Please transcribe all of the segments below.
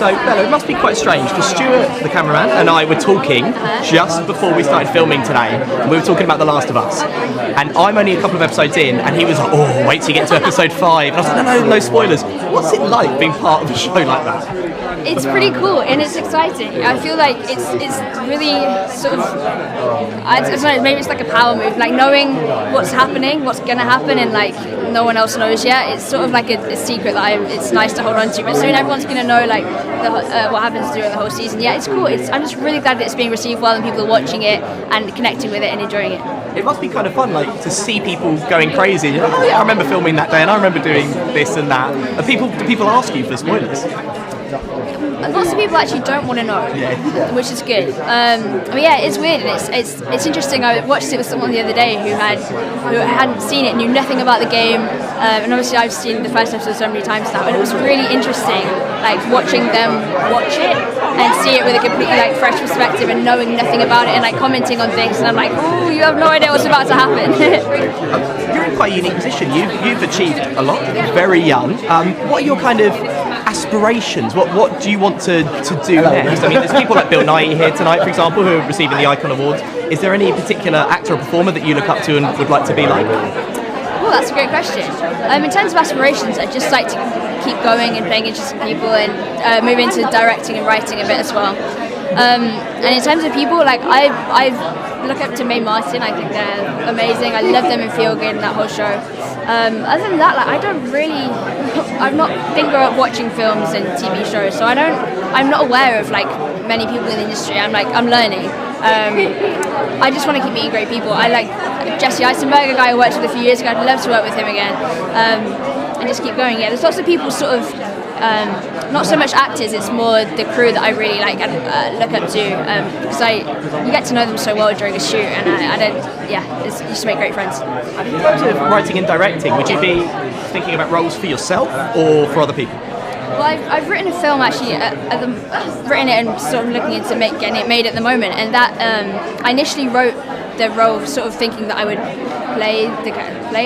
So, Bella, it must be quite strange because Stuart, the cameraman, and I were talking just before we started filming today. And we were talking about The Last of Us. And I'm only a couple of episodes in, and he was like, oh, wait till you get to episode 5. And I was like, no spoilers. What's it like being part of a show like that? It's pretty cool and it's exciting. I feel like it's really sort of, I don't know, maybe it's like a power move, like knowing what's happening, what's gonna happen, and like no one else knows yet. It's sort of like a secret that it's nice to hold on to, but soon everyone's gonna know like what happens during the whole season. Yeah, it's cool. I'm just really glad that it's being received well and people are watching it and connecting with it and enjoying it. It must be kind of fun, like, to see people going crazy. You're like, oh yeah, I remember filming that day and I remember doing this and that. And do people ask you for spoilers? Lots of people actually don't want to know, which is good. But yeah, it's weird and it's interesting. I watched it with someone the other day who hadn't seen it, knew nothing about the game, and obviously I've seen the first episode so many times now, and it was really interesting, like watching them watch it and see it with a completely like fresh perspective and knowing nothing about it and like commenting on things, and I'm like, oh, you have no idea what's about to happen. You're in quite a unique position. You've achieved a lot, very young. What are your kind of aspirations? What do you want to do next? I mean, there's people like Bill Nye here tonight, for example, who are receiving the Icon Awards. Is there any particular actor or performer that you look up to and would like to be like? Well, that's a great question. In terms of aspirations, I'd just like to keep going and playing interesting people and move into directing and writing a bit as well. And in terms of people, like I look up to Mae Martin. I think they're amazing. I love them in Feel Good and that whole show. Other than that, like didn't grow up watching films and TV shows, so I'm not aware of like many people in the industry. I'm learning. I just want to keep meeting great people. I like Jesse Eisenberg, a guy I worked with a few years ago. I'd love to work with him again, and just keep going. Yeah, there's lots of people sort of. Not so much actors, it's more the crew that I really like and look up to, because you get to know them so well during a shoot, and you just make great friends. And in terms of writing and directing, would you be thinking about roles for yourself or for other people? Well, I've written a film actually, written it and sort of looking into getting it made at the moment, and that I initially wrote the role sort of thinking that I would play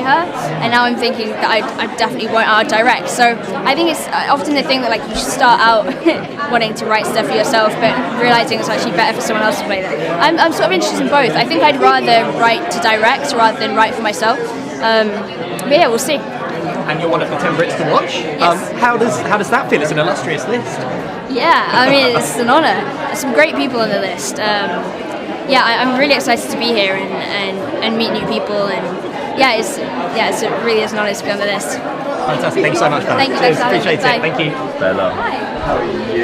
her, and now I'm thinking that I definitely won't direct. So I think it's often the thing that like you start out wanting to write stuff for yourself, but realizing it's actually better for someone else to play that. I'm sort of interested in both. I think I'd rather write to direct rather than write for myself. But yeah, we'll see. And you're one of the 10 Brits to watch. Yes. How does that feel? It's an illustrious list. Yeah, I mean it's an honour. There's some great people on the list. I'm really excited to be here and meet new people, and it really is an honour to be on the list. Fantastic. Thanks so much, Bella. Thank you. Cheers. Appreciate it. Bye. Thank you. Bella. Hi. How are you?